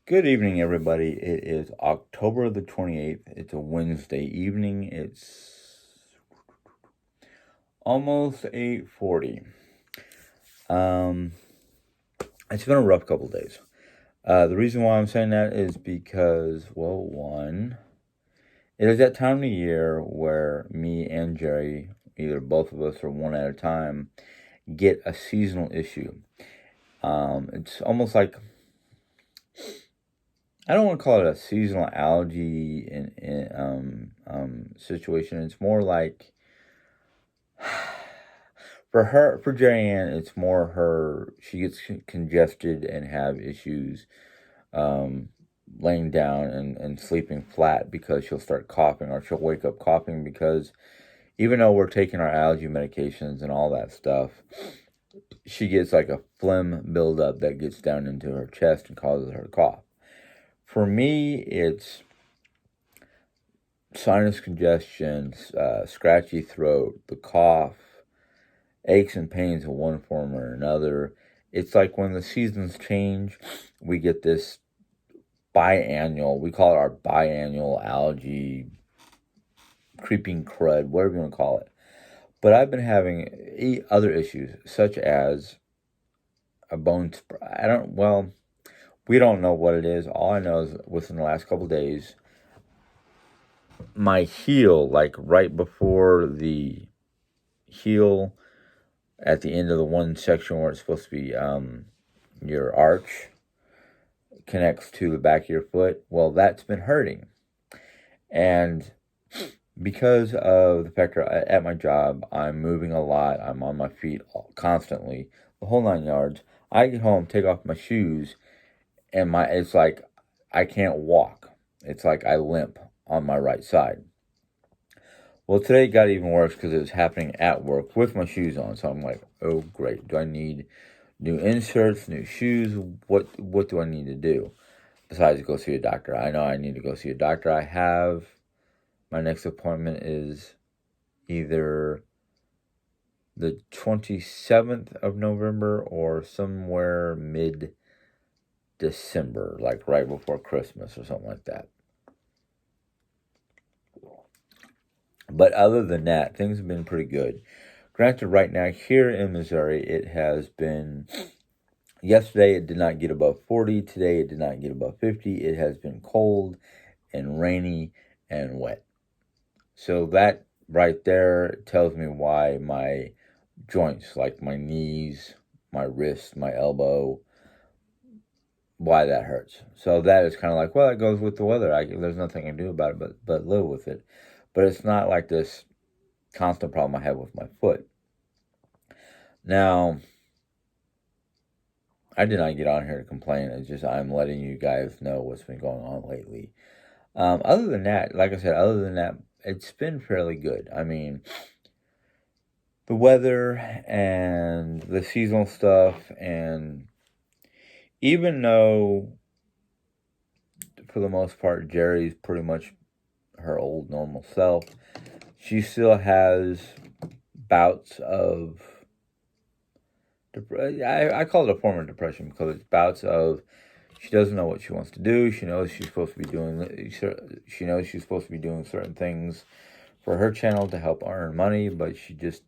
Good evening, everybody. It is October the 28th. It's a Wednesday evening. It's almost 8:40. Um, it's been a rough couple days. The reason why I'm saying that is because, well, one, it is that time of the year where me and Jerry, either both of us or one at a time, get a seasonal issue. It's almost like I don't want to call it a seasonal allergy situation. It's more like for Jerry Ann, it's more her. She gets congested and have issues um, laying down and sleeping flat because she'll start coughing or she'll wake up coughing because even though we're taking our allergy medications and all that stuff, she gets like a phlegm buildup that gets down into her chest and causes her to cough. For me, it's sinus congestion, scratchy throat, the cough, aches and pains in one form or another. It's like when the seasons change, we get this biannual, we call it our biannual allergy, creeping crud, whatever you want to call it. But I've been having other issues, such as a bone, we don't know what it is. All I know is within the last couple of days, my heel, like right before the heel at the end of the one section where it's supposed to be your arch connects to the back of your foot. Well, that's been hurting. And because of the fact that at my job, I'm moving a lot, I'm on my feet constantly, the whole 9 yards. I get home, take off my shoes, and it's like I can't walk. It's like I limp on my right side. Well, today it got even worse because it was happening at work with my shoes on. So I'm like, oh great, do I need new inserts, new shoes? What do I need to do besides go see a doctor? I know I need to go see a doctor. I have my next appointment is either the 27th of November or somewhere mid December, like right before Christmas or something like that. But other than that, things have been pretty good. Granted, right now here in Missouri, it has been. Yesterday, it did not get above 40. Today, it did not get above 50. It has been cold and rainy and wet. So that right there tells me why my joints, like my knees, my wrist, my elbow, why that hurts. So that is kind of like, well, it goes with the weather. There's nothing I can do about it but live with it. But it's not like this constant problem I have with my foot. Now, I did not get on here to complain. It's just I'm letting you guys know what's been going on lately. Other than that, like I said, it's been fairly good. I mean, the weather and the seasonal stuff, and even though, for the most part, Jerry's pretty much her old normal self, she still has bouts of I call it a form of depression because it's bouts of she doesn't know what she wants to do. She knows she's supposed to be doing. She knows she's supposed to be doing certain things for her channel to help earn money, but she just,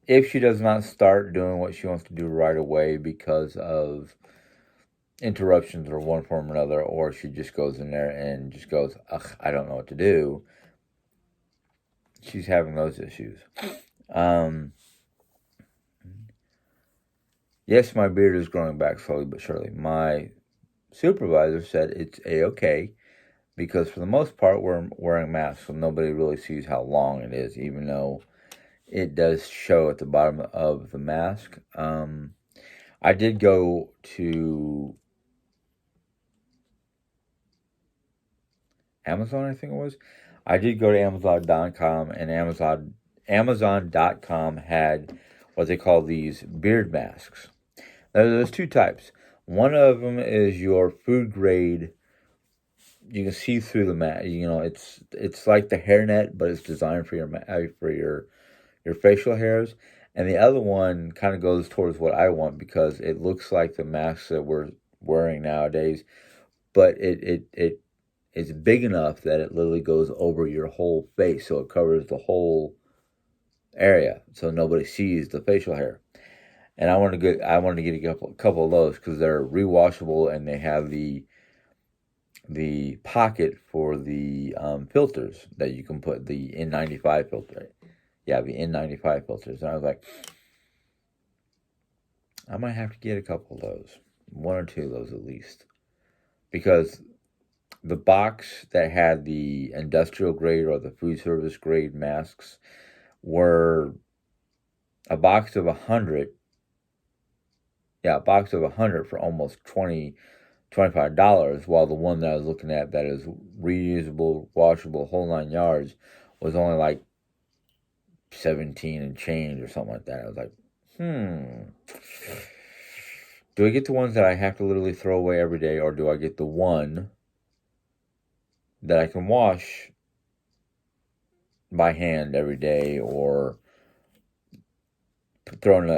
if she does not start doing what she wants to do right away because of interruptions or one form or another, or she just goes in there and just goes, ugh, I don't know what to do. She's having those issues. Yes, my beard is growing back slowly but surely. My supervisor said it's a-okay because for the most part we're wearing masks, so nobody really sees how long it is, even though it does show at the bottom of the mask. I did go to Amazon, I think it was. I did go to Amazon.com, and Amazon.com had what they call these beard masks. Now, there's two types. One of them is your food grade. You can see through the mask. You know, it's like the hairnet, but it's designed for your facial hairs. And the other one kind of goes towards what I want because it looks like the masks that wearing nowadays. But it's big enough that it literally goes over your whole face, so it covers the whole area, so nobody sees the facial hair. And I wanted to get a couple of those because they're rewashable and they have the pocket for the filters that you can put the N95 filter. Yeah, the N95 filters. And I was like, I might have to get a couple of those, one or two of those at least, because the box that had the industrial grade or the food service grade masks were a box of 100. Yeah, a box of 100 for almost $25, while the one that I was looking at that is reusable, washable, whole 9 yards was only like 17 and change or something like that. I was like, do I get the ones that I have to literally throw away every day, or do I get the one that I can wash by hand every day, or throw it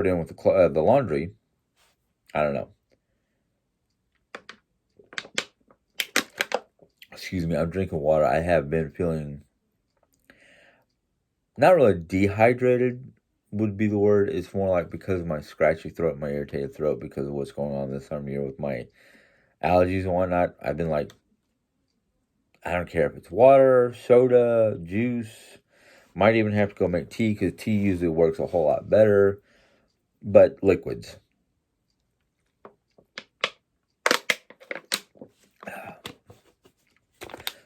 in with the laundry? I don't know. Excuse me, I'm drinking water. I have been feeling not really dehydrated would be the word. It's more like because of my scratchy throat, my irritated throat, because of what's going on this time of year with my allergies and whatnot. I've been like, I don't care if it's water, soda, juice. Might even have to go make tea, because tea usually works a whole lot better. But liquids.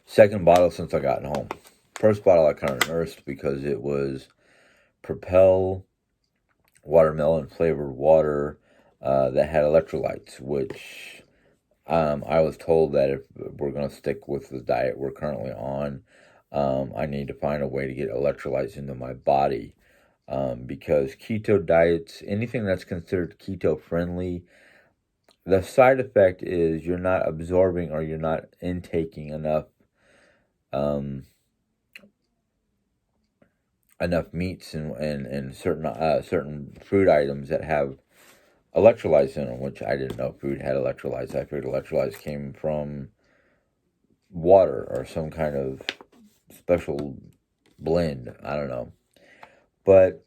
Second bottle since I got home. First bottle I kind of nursed because it was Propel watermelon flavored water that had electrolytes, which I was told that if we're going to stick with the diet we're currently on, I need to find a way to get electrolytes into my body, because keto diets, anything that's considered keto friendly, the side effect is you're not absorbing or you're not intaking enough meats and certain food items that have electrolytes in them, which I didn't know food had electrolytes. I figured electrolytes came from water or some kind of special blend. I don't know. But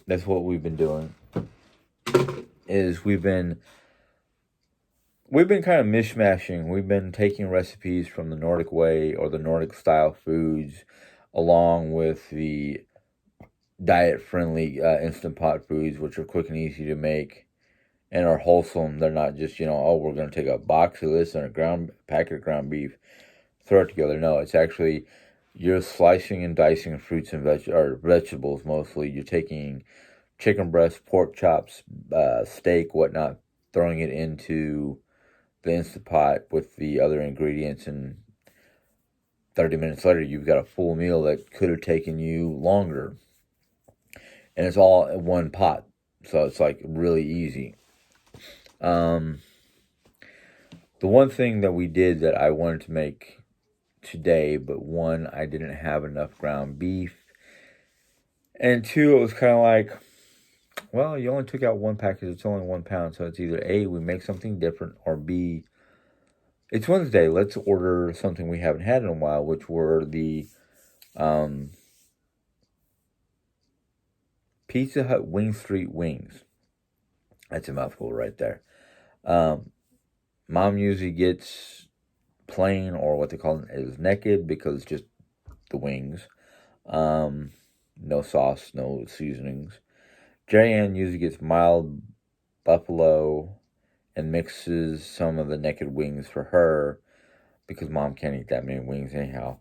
that's what we've been doing, is we've been kind of mishmashing. We've been taking recipes from the Nordic way or the Nordic style foods, along with the diet-friendly Instant Pot foods, which are quick and easy to make and are wholesome. They're not just, oh, we're going to take a box of this and a packet of ground beef, throw it together. No, it's actually, you're slicing and dicing fruits and vegetables mostly. You're taking chicken breast, pork chops, steak, whatnot, throwing it into the Instant Pot with the other ingredients, and 30 minutes later, you've got a full meal that could have taken you longer. And it's all in one pot, so it's like really easy. The one thing that we did that I wanted to make today, but one, I didn't have enough ground beef, and two, it was kind of like, well, you only took out one package, it's only 1 pound, so it's either A, we make something different, or B, it's Wednesday, let's order something we haven't had in a while, which were the Pizza Hut Wing Street wings. That's a mouthful right there. Mom usually gets plain, or what they call it is naked, because it's just the wings. No sauce, no seasonings. Jerry Ann usually gets mild buffalo and mixes some of the naked wings for her, because Mom can't eat that many wings anyhow.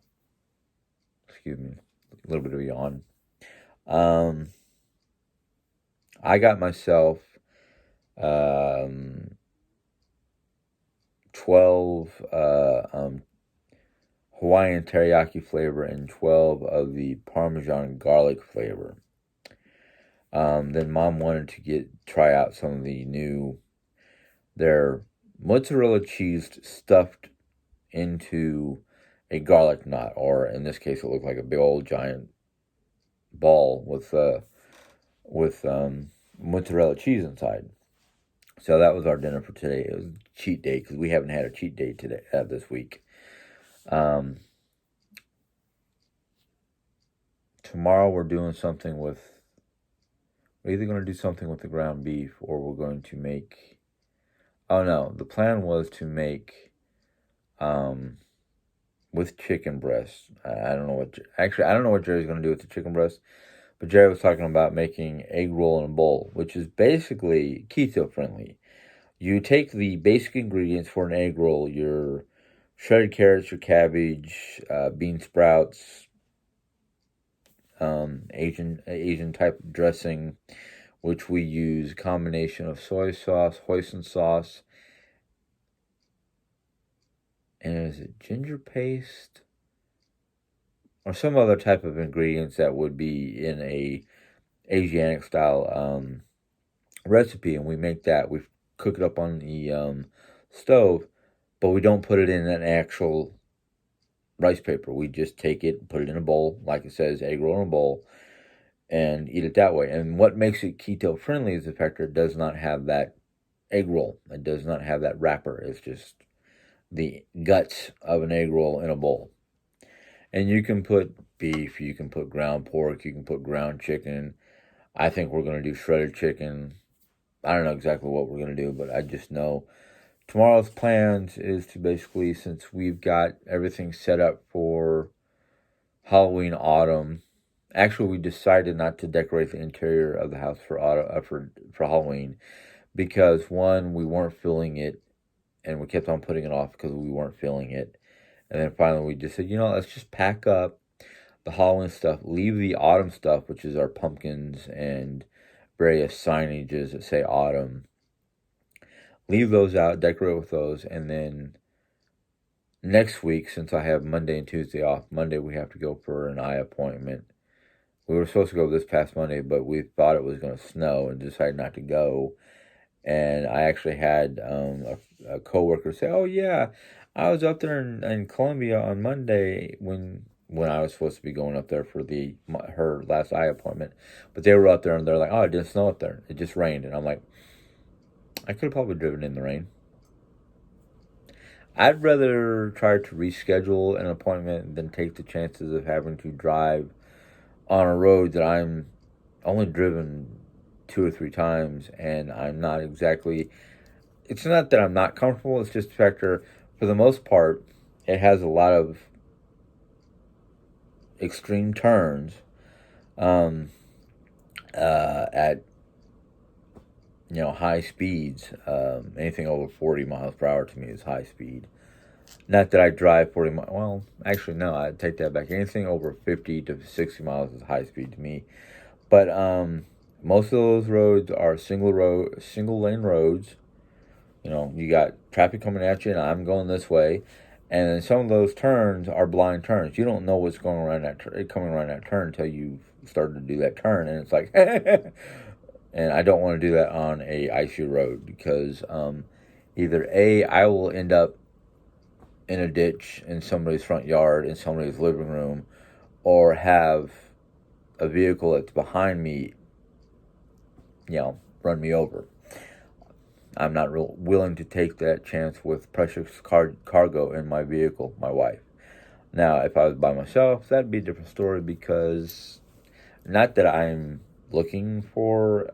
Excuse me, a little bit of a yawn. I got myself 12 Hawaiian teriyaki flavor and 12 of the Parmesan garlic flavor. Then Mom wanted to try out some of the new, their mozzarella cheese stuffed into a garlic knot, or in this case, it looked like a big old giant ball with mozzarella cheese inside. So that was our dinner for today. It was a cheat day because we haven't had a cheat day today this week. Um, Tomorrow we're doing something with. We're either going to do something with the ground beef or we're going to make. Oh no, the plan was to make with chicken breast. I don't know what. Actually, I don't know what Jerry's going to do with the chicken breast. But Jerry was talking about making egg roll in a bowl, which is basically keto friendly. You take the basic ingredients for an egg roll: your shredded carrots, your cabbage, bean sprouts, Asian type dressing, which we use a combination of soy sauce, hoisin sauce, and is it ginger paste or some other type of ingredients that would be in a Asiatic style recipe, and we make that. We cook it up on the stove, but we don't put it in an actual rice paper. We just take it, put it in a bowl, like it says, egg roll in a bowl, and eat it that way. And what makes it keto friendly is the fact that it does not have that egg roll. It does not have that wrapper. It's just the guts of an egg roll in a bowl. And you can put beef, you can put ground pork, you can put ground chicken. I think we're going to do shredded chicken. I don't know exactly what we're going to do, but I just know tomorrow's plans is to basically, since we've got everything set up for Halloween autumn. Actually, we decided not to decorate the interior of the house for for Halloween because one, we weren't feeling it, and we kept on putting it off because we weren't feeling it. And then finally, we just said, let's just pack up the Halloween stuff, leave the autumn stuff, which is our pumpkins and various signages that say autumn. Leave those out, decorate with those, and then next week, since I have Monday and Tuesday off, Monday we have to go for an eye appointment. We were supposed to go this past Monday, but we thought it was going to snow and decided not to go. And I actually had a coworker say, "Oh yeah, I was up there in Columbia on Monday when I was supposed to be going up there for her last eye appointment." But they were up there and they're like, "Oh, it didn't snow up there. It just rained." And I'm like, I could have probably driven in the rain. I'd rather try to reschedule an appointment than take the chances of having to drive on a road that I'm only driven 2 or 3 times, and I'm not exactly. It's not that I'm not comfortable. It's just the fact that, for the most part, it has a lot of extreme turns at high speeds. Anything over 40 miles per hour to me is high speed. Not that I drive 40 miles. Well, actually, no, I take that back. Anything over 50 to 60 miles is high speed to me. But most of those roads are single lane roads. You got traffic coming at you, and I'm going this way. And then some of those turns are blind turns. You don't know what's coming around that turn until you started to do that turn, and it's like, and I don't want to do that on a icy road because either A, I will end up in a ditch in somebody's front yard, in somebody's living room, or have a vehicle that's behind me, run me over. I'm not willing to take that chance with precious cargo in my vehicle, my wife. Now, if I was by myself, that'd be a different story because not that I'm looking for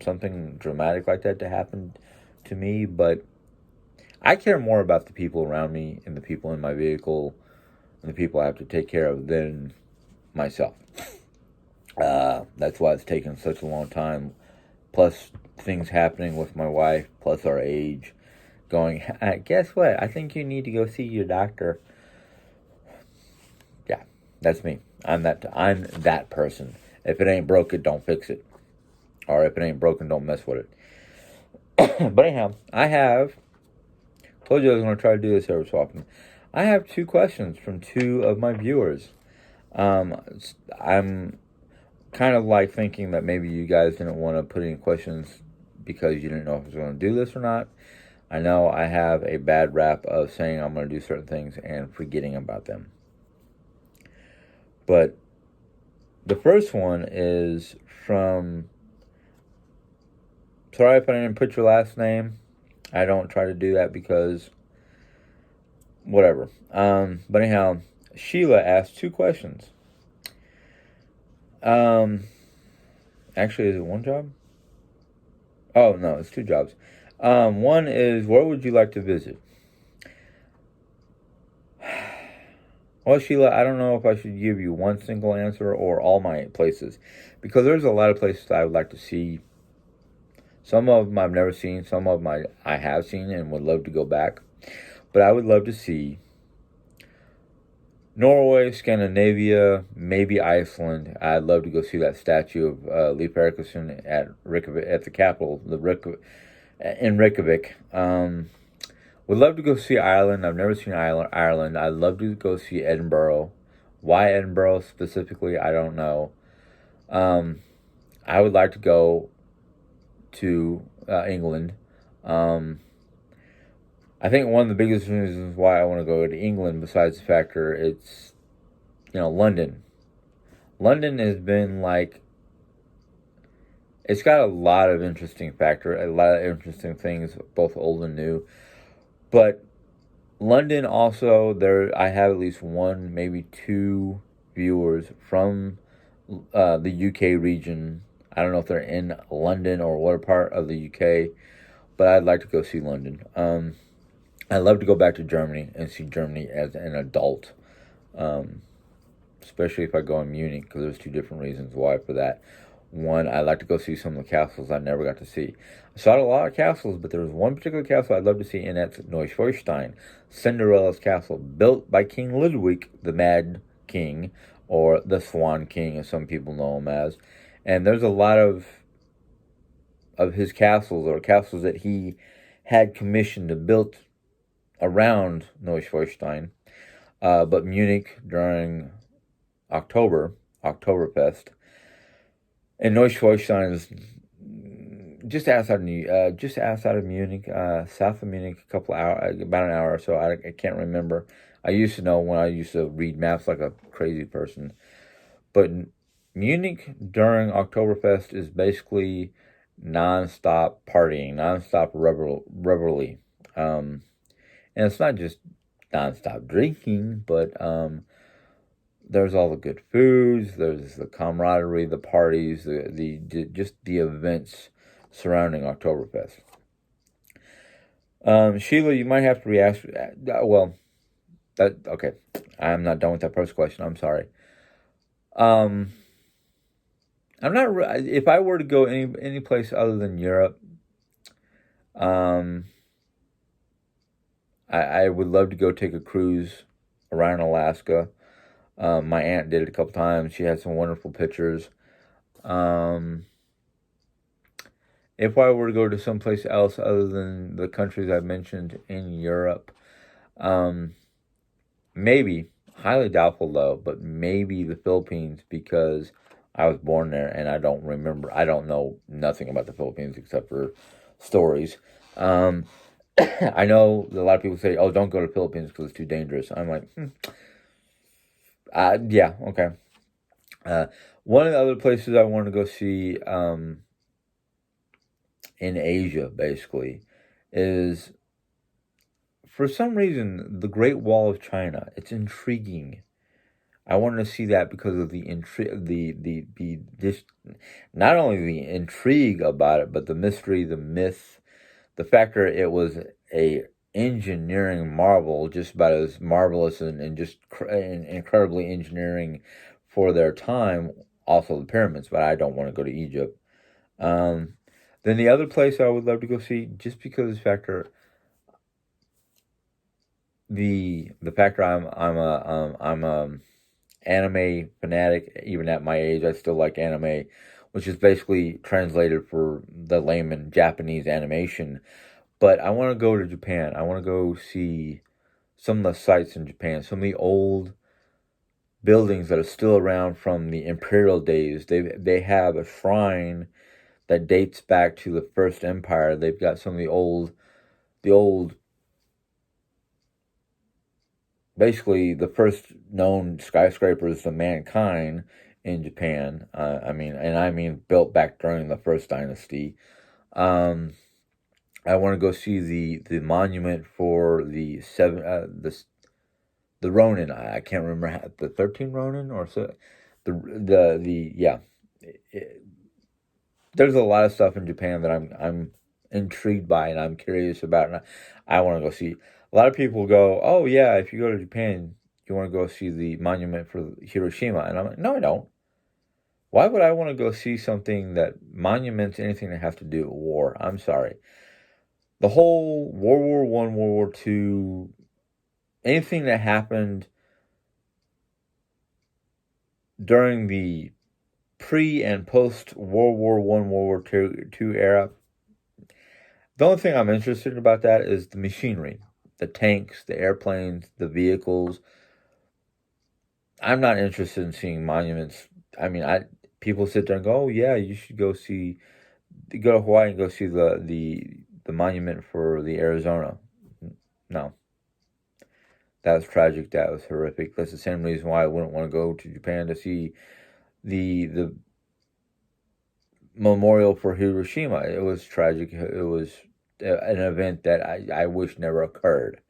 something dramatic like that to happen to me, but I care more about the people around me and the people in my vehicle and the people I have to take care of than myself. That's why it's taken such a long time. Plus things happening with my wife, plus our age. Going, guess what? I think you need to go see your doctor. Yeah, that's me. I'm that person. If it ain't broken, don't fix it. Or if it ain't broken, don't mess with it. But anyhow, told you I was going to try to do this every so often. I have 2 questions from 2 of my viewers. I'm kind of like thinking that maybe you guys didn't want to put any questions because you didn't know if I was going to do this or not. I know I have a bad rap of saying I'm going to do certain things and forgetting about them. But the first one is from Sorry if I didn't put your last name. I don't try to do that because whatever. But anyhow, Sheila asked 2 questions. Um, Actually, is it one job? Oh no, it's 2 jobs. One is, where would you like to visit? Well, Sheila, I don't know if I should give you one single answer or all my places, because there's a lot of places I would like to see. Some of them I've never seen, some of them I have seen and would love to go back. But I would love to see Norway, Scandinavia, maybe Iceland. I'd love to go see that statue of Leif Erikson at Reykjavik, at the capital, in Reykjavik. Would love to go see Ireland. I've never seen Ireland. I'd love to go see Edinburgh. Why Edinburgh specifically, I don't know. Um, I would like to go to England. Um, I think one of the biggest reasons why I want to go to England, besides the factor it's, London. London has been like, it's got a lot of interesting factor, a lot of interesting things, both old and new. But London also, I have at least one, maybe two viewers from the UK region. I don't know if they're in London or what part of the UK, but I'd like to go see London. I'd love to go back to Germany and see Germany as an adult, um, especially if I go in Munich, because there's 2 different reasons why for that. One, I'd like to go see some of the castles I never got to see. I saw a lot of castles, but there was one particular castle I'd love to see, and that's Neuschwanstein, Cinderella's castle, built by King Ludwig, the Mad King, or the Swan King, as some people know him as. And there's a lot of his castles, or castles that he had commissioned to build around Neuschwanstein. But Munich during Oktoberfest, and Neuschwanstein is just outside of Munich, south of Munich, about an hour or so. I can't remember. I used to know when I used to read maps like a crazy person. But Munich during Oktoberfest is basically nonstop partying, nonstop revelry. And it's not just nonstop drinking, but there's all the good foods, there's the camaraderie, the parties, just the events surrounding Oktoberfest. Sheila, you might have to re-ask. Well, okay. I'm not done with that first question. I'm sorry. Um, I'm not. If I were to go any place other than Europe, um, I would love to go take a cruise around Alaska. My aunt did it a couple times. She had some wonderful pictures. Um, if I were to go to someplace else other than the countries I've mentioned in Europe, um, maybe, highly doubtful though, but maybe the Philippines, because I was born there and I don't know nothing about the Philippines except for stories. Um, I know a lot of people say, "Oh, don't go to the Philippines because it's too dangerous." I'm like, yeah, okay. Uh, One of the other places I want to go see, in Asia, basically, is, for some reason, the Great Wall of China. It's intriguing. I wanted to see that because of the intrigue, this, not only the intrigue about it, but the mystery, the myth, the factor it was a engineering marvel, just about as marvelous and just incredibly engineering for their time. Also the pyramids, but I don't want to go to Egypt. Um, then the other place I would love to go see, just because factor the factor I'm a anime fanatic. Even at my age, I still like anime, which is basically translated for the layman Japanese animation. But I want to go to Japan. I want to go see some of the sites in Japan, some of the old buildings that are still around from the imperial days. They have a shrine that dates back to the First Empire. They've got some of the old basically the first known skyscrapers to mankind in Japan. I mean built back during the first dynasty. Um, I want to go see the monument for the Ronin. I can't remember the 13 Ronin or so. The yeah. It- there's a lot of stuff in Japan that I'm intrigued by and I'm curious about, and I want to go see. A lot of people go, oh yeah, if you go to Japan, you want to go see the monument for Hiroshima, and I'm like, no, I don't. Why would I want to go see something that monuments anything that has to do with war? I'm sorry. The whole World War I, World War II, anything that happened during the pre and post World War I, World War II era, the only thing I'm interested about that is the machinery, the tanks, the airplanes, the vehicles. I'm not interested in seeing monuments. I mean, I people sit there and go, "Oh yeah, you should go to Hawaii and go see the monument for the Arizona." No, that was tragic. That was horrific. That's the same reason why I wouldn't want to go to Japan to see the memorial for Hiroshima. It was tragic. It was an event that I wish never occurred.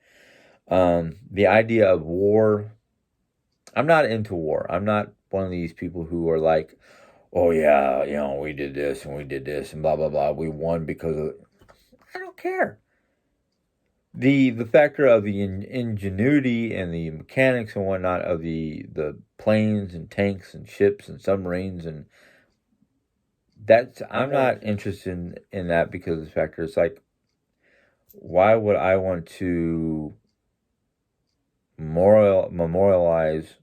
The idea of war, I'm not into war. I'm not one of these people who are like, oh yeah, we did this and we did this and blah blah blah. We won because of. I don't care. The factor of the ingenuity and the mechanics and whatnot of the planes and tanks and ships and submarines, and that's I'm not interested in that because of the factor. It's like, why would I want to memorialize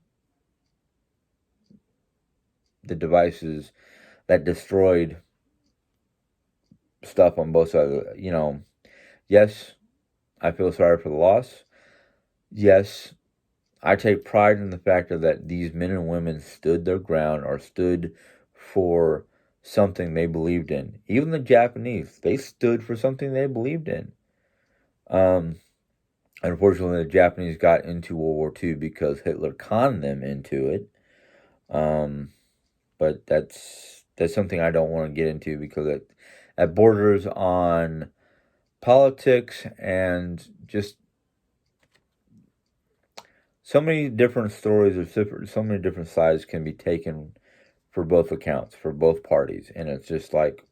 the devices that destroyed stuff on both sides? Yes, I feel sorry for the loss. Yes, I take pride in the fact that these men and women stood their ground or stood for something they believed in. Even the Japanese, they stood for something they believed in. Um, Unfortunately, the Japanese got into World War II because Hitler conned them into it. Um, but that's something I don't want to get into because it borders on politics and just so many different stories or so many different sides can be taken for both accounts, for both parties. And it's just like,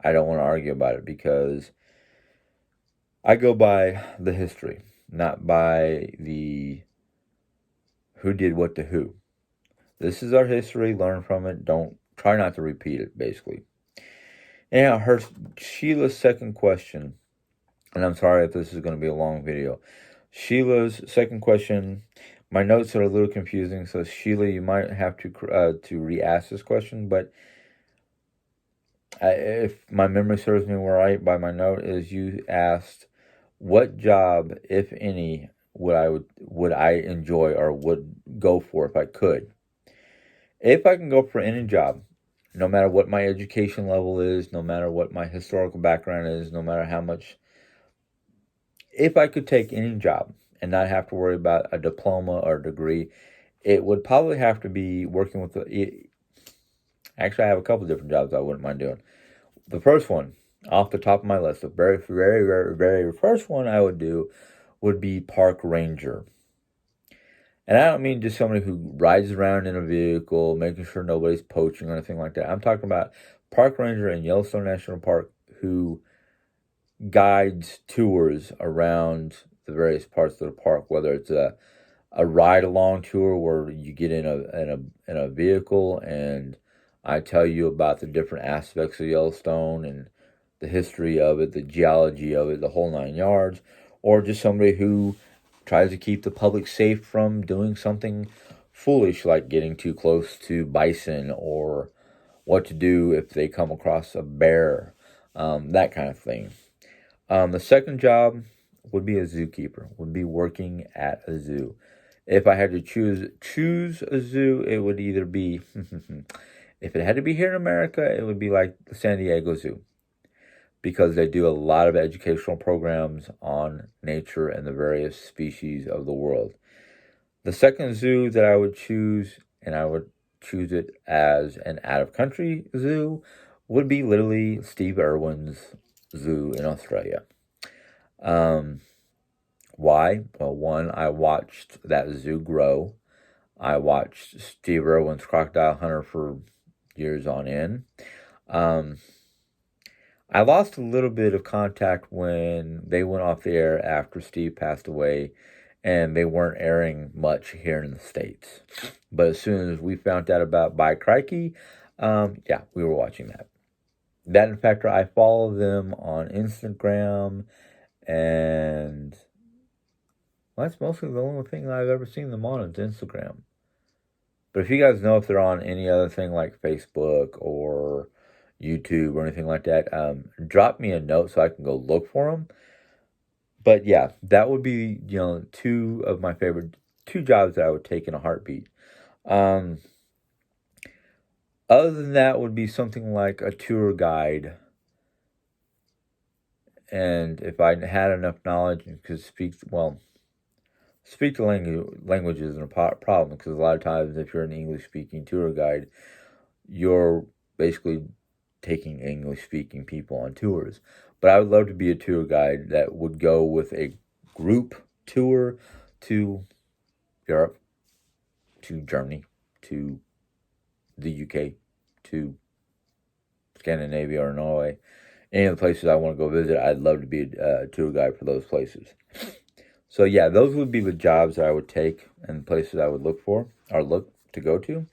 I don't want to argue about it because I go by the history, not by the who did what to who. This is our history, learn from it, don't try not to repeat it, basically. And Sheila's second question, and I'm sorry if this is going to be a long video. Sheila's second question, my notes are a little confusing, so Sheila, you might have to re-ask this question, but if my memory serves me right by my note, is you asked what job, if any, would I enjoy or would go for if I could. If I can go for any job, no matter what my education level is, no matter what my historical background is, no matter how much, if I could take any job and not have to worry about a diploma or degree, it would probably have to be working with actually, I have a couple different jobs I wouldn't mind doing. The first one, off the top of my list, the very, very, very, very first one I would do would be park ranger. And I don't mean just somebody who rides around in a vehicle, making sure nobody's poaching or anything like that. I'm talking about park ranger in Yellowstone National Park who guides tours around the various parts of the park, whether it's a ride along tour where you get in a vehicle and I tell you about the different aspects of Yellowstone and the history of it, the geology of it, the whole 9 yards, or just somebody who tries to keep the public safe from doing something foolish like getting too close to bison or what to do if they come across a bear, that kind of thing. The second job would be a zookeeper, would be working at a zoo. If I had to choose a zoo, it would either be if it had to be here in America, it would be like the San Diego Zoo because they do a lot of educational programs on nature and the various species of the world. The second zoo that I would choose, and I would choose it as an out of country zoo, would be literally Steve Irwin's zoo in Australia. Um, why? Well, one, I watched that zoo grow. I watched Steve Irwin's Crocodile Hunter for years on end. Um, I lost a little bit of contact when they went off the air after Steve passed away, and they weren't airing much here in the States. But as soon as we found out about By Crikey, yeah, we were watching that. That, in fact, I follow them on Instagram, and well, that's mostly the only thing I've ever seen them on is Instagram. But if you guys know if they're on any other thing like Facebook or YouTube or anything like that, drop me a note so I can go look for them. But yeah, that would be, two of my favorite, two jobs that I would take in a heartbeat. Um, other than that would be something like a tour guide. And if I had enough knowledge and could speak the language isn't a problem, because a lot of times if you're an English speaking tour guide, you're basically taking English speaking people on tours. But I would love to be a tour guide that would go with a group tour to Europe, to Germany, to the UK, to Scandinavia or Norway. Any of the places I want to go visit, I'd love to be a tour guide for those places. So yeah, those would be the jobs that I would take and places I would look for or look to go to.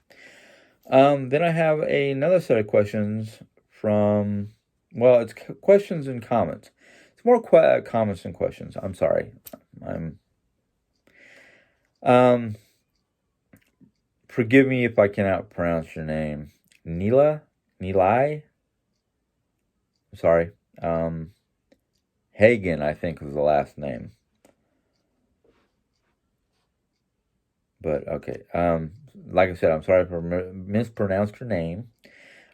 Then I have another set of questions from, well, it's questions and comments. It's more comments than questions. I'm sorry. Forgive me if I cannot pronounce your name. Nilai? Sorry. Hagen, I think, was the last name. But okay. Like I said, I'm sorry if I mispronounced your name.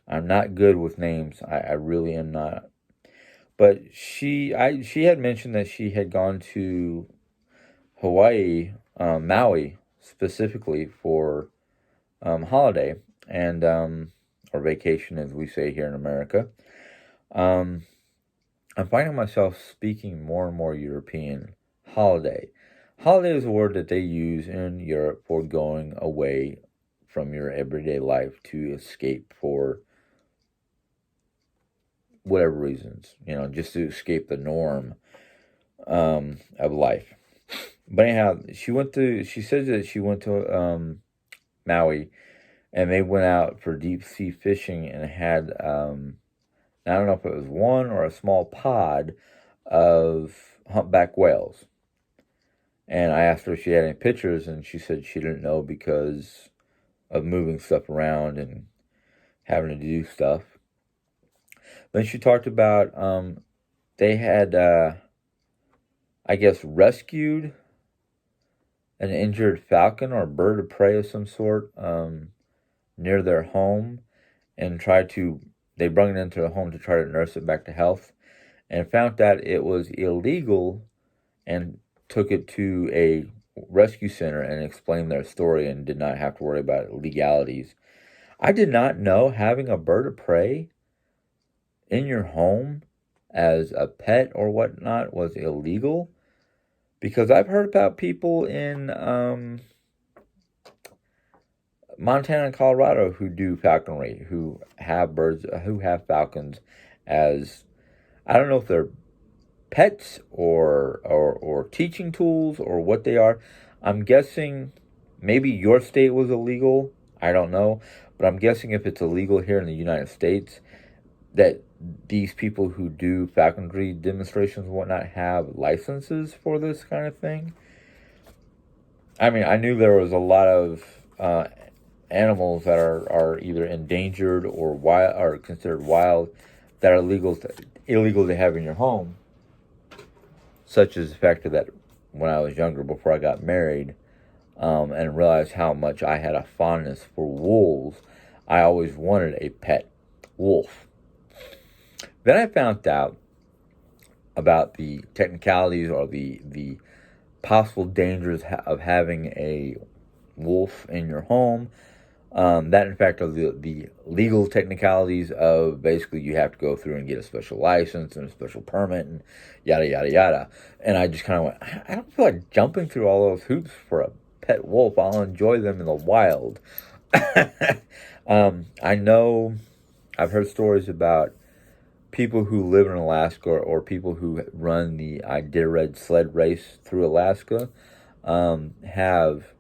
I'm not good with names. I really am not. But she had mentioned that she had gone to Hawaii, Maui specifically for holiday and or vacation, as we say here in America. I'm finding myself speaking more and more European. Holiday. Holiday is a word that they use in Europe for going away from your everyday life to escape for whatever reasons, just to escape the norm of life. But anyhow, she says that she went to Maui, and they went out for deep sea fishing and had, I don't know if it was one or a small pod of humpback whales. And I asked her if she had any pictures, and she said she didn't know because of moving stuff around and having to do stuff. Then she talked about they had, I guess, rescued an injured falcon or a bird of prey of some sort near their home, and they brought it into the home to try to nurse it back to health, and found that it was illegal, and took it to a rescue center and explained their story and did not have to worry about legalities. I did not know having a bird of prey in your home as a pet or whatnot was illegal, because I've heard about people in Montana and Colorado who do falconry, who have falcons as, I don't know if they're pets or teaching tools or what they are. I'm guessing maybe your state was illegal. I don't know. But I'm guessing if it's illegal here in the United States, that these people who do falconry demonstrations and whatnot have licenses for this kind of thing. I mean, I knew there was a lot of animals that are either endangered or wild, or considered wild, that are illegal to have in your home. Such as the fact that when I was younger, before I got married, and realized how much I had a fondness for wolves, I always wanted a pet wolf. Then I found out about the technicalities or the possible dangers of having a wolf in your home. That, in fact, are the legal technicalities of basically you have to go through and get a special license and a special permit and yada, yada, yada. And I just kind of went, I don't feel like jumping through all those hoops for a pet wolf. I'll enjoy them in the wild. I know I've heard stories about people who live in Alaska or people who run the Iditarod sled race through Alaska have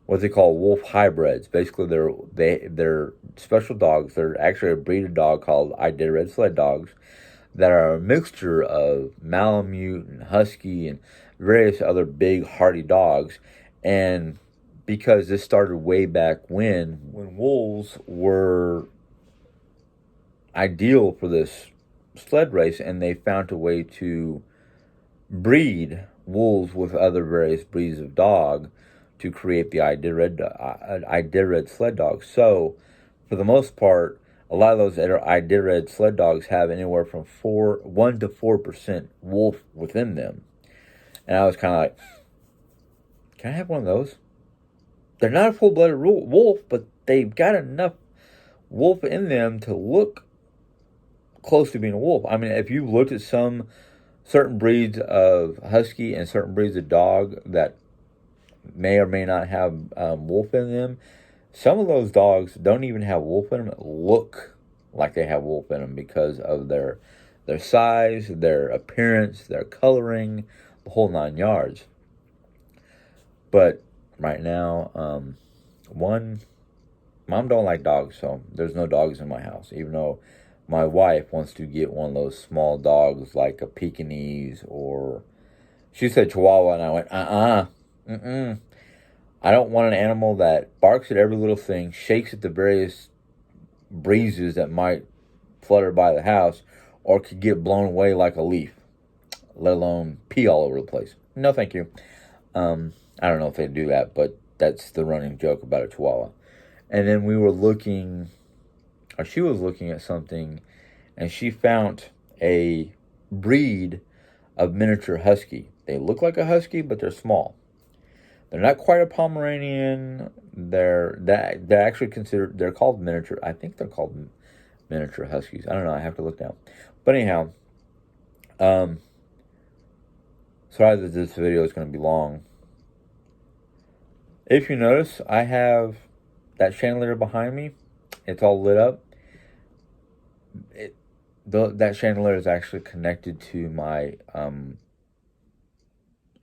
what they call wolf hybrids. Basically, they're special dogs. They're actually a breed of dog called Iditarod sled dogs that are a mixture of Malamute and Husky and various other big hardy dogs. And because this started way back when wolves were ideal for this sled race, and they found a way to breed wolves with other various breeds of dog to create the Iditarod sled dogs. So, for the most part, a lot of those Iditarod sled dogs have anywhere from 1 to 4% wolf within them. And I was kind of like, can I have one of those? They're not a full-blooded wolf, but they've got enough wolf in them to look close to being a wolf. I mean, if you looked at some certain breeds of husky and certain breeds of dog that may or may not have wolf in them, some of those dogs don't even have wolf in them. That look like they have wolf in them because of their size, their appearance, their coloring, the whole 9 yards. But right now, mom don't like dogs, so there's no dogs in my house, even though my wife wants to get one of those small dogs like a Pekingese, or she said Chihuahua, and I went, mm-mm. I don't want an animal that barks at every little thing, shakes at the various breezes that might flutter by the house, or could get blown away like a leaf, let alone pee all over the place. No, thank you. I don't know if they do that, but that's the running joke about a Chihuahua. And then we were looking, or she was looking at something, and she found a breed of miniature husky. They look like a husky, but they're small. They're not quite a Pomeranian. They're actually considered. They're called miniature. I think they're called miniature huskies. I don't know. I have to look down. But anyhow, sorry that this video is going to be long. If you notice, I have that chandelier behind me. It's all lit up. That chandelier is actually connected to my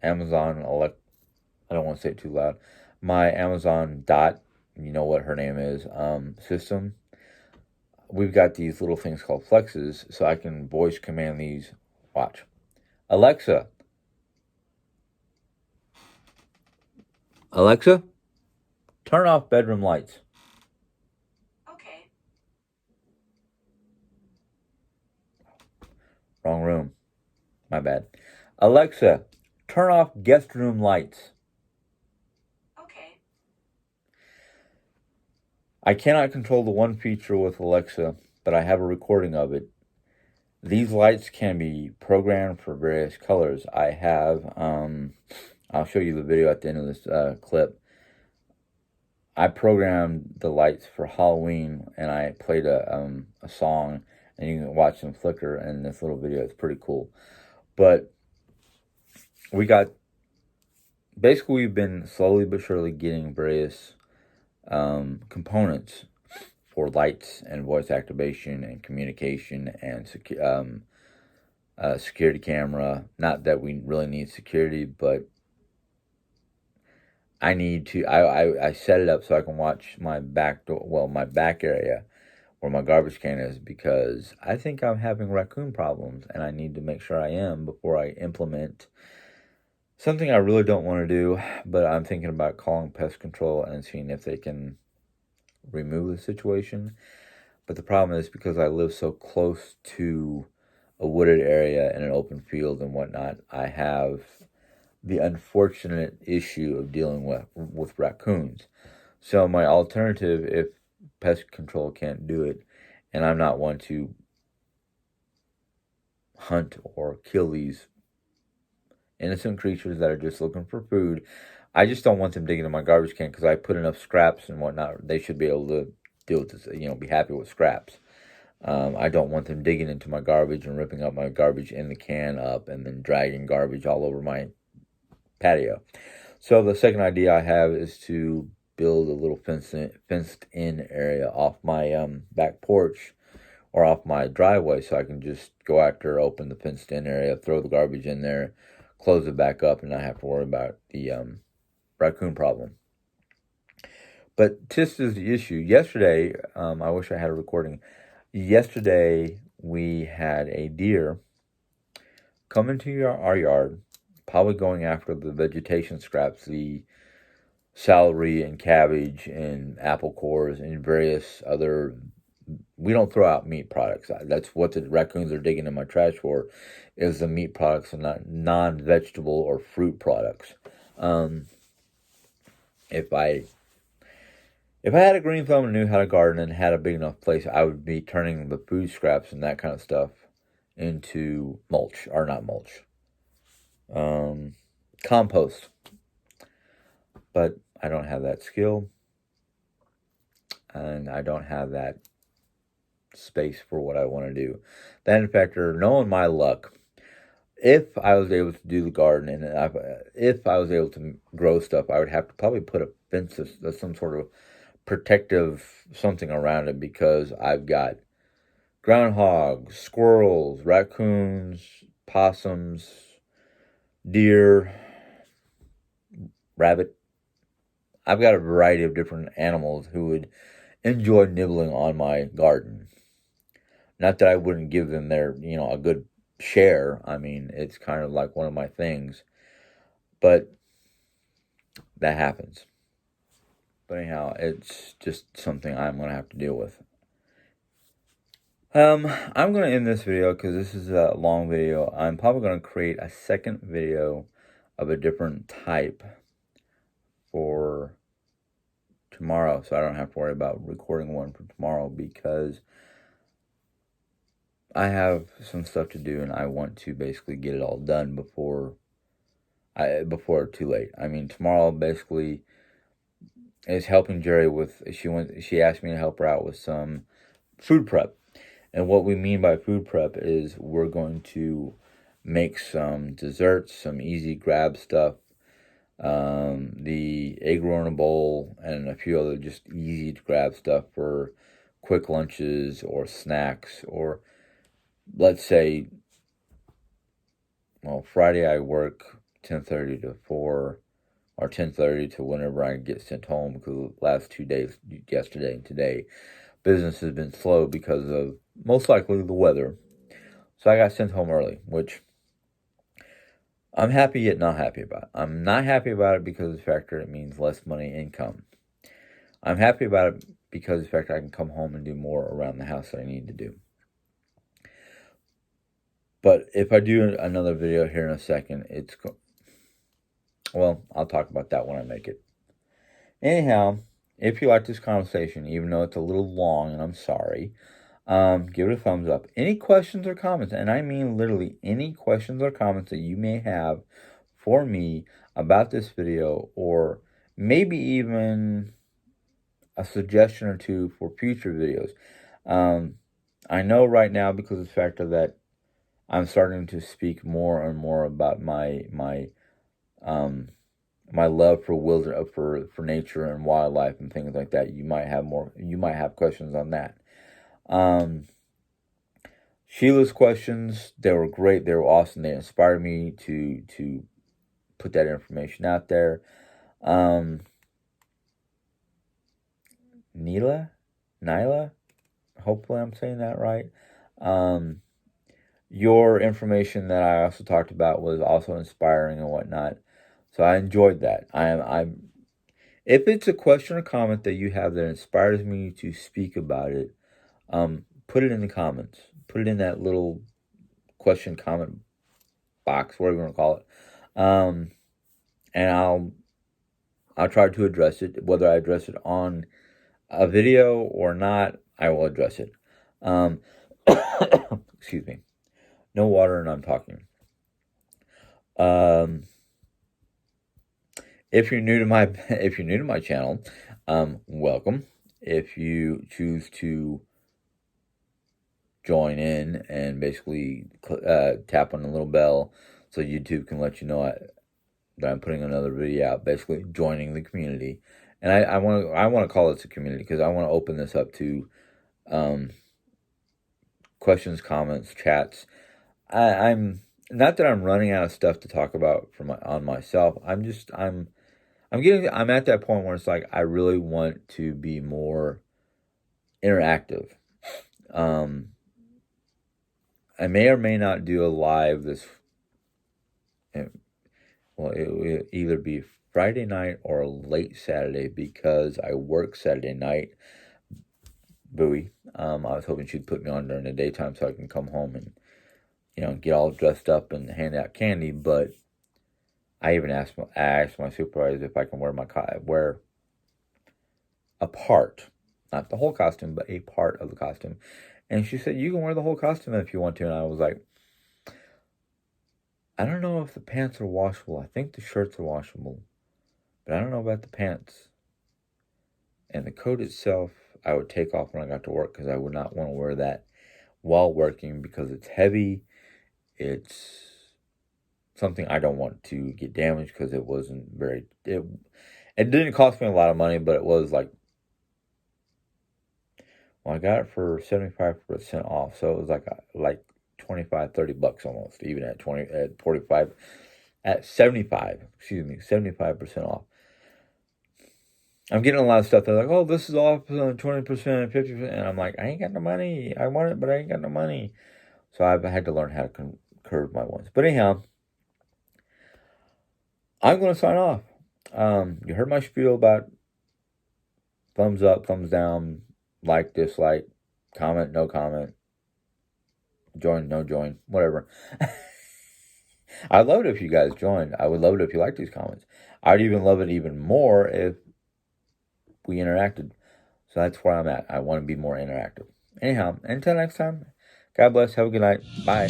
Amazon I don't want to say it too loud. My Amazon Dot, you know what her name is, system. We've got these little things called flexes, so I can voice command these. Watch. Alexa, turn off bedroom lights. Okay. Wrong room. My bad. Alexa, turn off guest room lights. Okay. I cannot control the one feature with Alexa, but I have a recording of it. These lights can be programmed for various colors. I have, I'll show you the video at the end of this clip. I programmed the lights for Halloween, and I played a song, and you can watch them flicker in this little video. It's pretty cool. But we've been slowly but surely getting various components for lights and voice activation and communication and security camera. Not that we really need security, but I need to. I set it up so I can watch my back door, well, my back area where my garbage can is, because I think I'm having raccoon problems, and I need to make sure I am before I implement something I really don't want to do. But I'm thinking about calling pest control and seeing if they can remove the situation. But the problem is, because I live so close to a wooded area and an open field and whatnot, I have the unfortunate issue of dealing with raccoons. So my alternative, if pest control can't do it, and I'm not one to hunt or kill these innocent creatures that are just looking for food, I just don't want them digging in my garbage can because I put enough scraps and whatnot. They should be able to deal with this, be happy with scraps. I don't want them digging into my garbage and ripping up my garbage in the can up and then dragging garbage all over my patio. So the second idea I have is to build a little fenced in area off my back porch or off my driveway, so I can just go out there, open the fenced in area, throw the garbage in there, close it back up, and not have to worry about the raccoon problem. But this is the issue. Yesterday, I wish I had a recording. Yesterday, we had a deer come into our yard, probably going after the vegetation scraps, the celery and cabbage and apple cores and various other. We don't throw out meat products. That's what the raccoons are digging in my trash for, is the meat products and not non-vegetable or fruit products. Um, if I had a green thumb and knew how to garden and had a big enough place, I would be turning the food scraps and that kind of stuff into mulch, or not mulch, compost. But I don't have that skill, and I don't have that space for what I want to do. That, in fact, knowing my luck, if I was able to do the garden and if I was able to grow stuff, I would have to probably put a fence, some sort of protective something around it, because I've got groundhogs, squirrels, raccoons, possums, deer, rabbit. I've got a variety of different animals who would enjoy nibbling on my garden. Not that I wouldn't give them their, a good share. I mean, it's kind of like one of my things. But that happens. But anyhow, it's just something I'm going to have to deal with. I'm going to end this video because this is a long video. I'm probably going to create a second video of a different type for tomorrow, so I don't have to worry about recording one for tomorrow, because I have some stuff to do and I want to basically get it all done before it's too late. I mean, tomorrow basically is helping Jerry with, she asked me to help her out with some food prep. And what we mean by food prep is we're going to make some desserts, some easy grab stuff, the egg roll in a bowl, and a few other just easy to grab stuff for quick lunches or snacks. Or let's say, well, Friday I work 10:30 to 4, or 10:30 to whenever I get sent home, because the last 2 days, yesterday and today, business has been slow because of most likely the weather. So I got sent home early, which I'm happy yet not happy about. I'm not happy about it because of the fact that it means less money income. I'm happy about it because of the fact that I can come home and do more around the house that I need to do. But if I do another video here in a second, well, I'll talk about that when I make it. Anyhow, if you like this conversation, even though it's a little long, and I'm sorry, give it a thumbs up. Any questions or comments, and I mean literally any questions or comments that you may have for me about this video, or maybe even a suggestion or two for future videos. I know right now, because of the factor that I'm starting to speak more and more about my love for nature and wildlife and things like that. You might have questions on that. Sheila's questions, they were great. They were awesome. They inspired me to put that information out there. Nyla, hopefully I'm saying that right. Your information that I also talked about was also inspiring and whatnot. So I enjoyed that. If it's a question or comment that you have that inspires me to speak about it, put it in the comments. Put it in that little question comment box, whatever you want to call it. And I'll try to address it. Whether I address it on a video or not, I will address it. Excuse me. No water and I'm talking. If you're new to my if you're new to my channel, welcome. If you choose to join in and basically tap on the little bell so YouTube can let you know that I'm putting another video out, basically joining the community. And I want to call this a community because I want to open this up to um, questions, comments, chats. I'm not that I'm running out of stuff to talk about on myself. I'm at that point where it's like I really want to be more interactive. Um, I may or may not do a live this. Well, it will either be Friday night or late Saturday because I work Saturday night. Bowie. I was hoping she'd put me on during the daytime so I can come home and get all dressed up and hand out candy. But I even asked my supervisor if I can wear a part, not the whole costume, but a part of the costume. And she said, you can wear the whole costume if you want to. And I was like, I don't know if the pants are washable. I think the shirts are washable, but I don't know about the pants. And the coat itself, I would take off when I got to work because I would not want to wear that while working because it's heavy. It's something I don't want to get damaged because it wasn't it didn't cost me a lot of money, but it was like, well, I got it for 75% off, so it was like 25, $30 almost, even at 45, at 75, excuse me, 75% off. I'm getting a lot of stuff that's like, oh, this is off 20%, 50%, and I'm like, I ain't got no money. I want it, but I ain't got no money. So I've had to learn how to curve my ones. But anyhow, I'm going to sign off. You heard my spiel about thumbs up, thumbs down, like, dislike, comment, no comment, join, no join, whatever. I'd love it if you guys joined. I would love it if you liked these comments. I'd even love it even more if we interacted. So that's where I'm at. I want to be more interactive. Anyhow, until next time, God bless. Have a good night. Bye.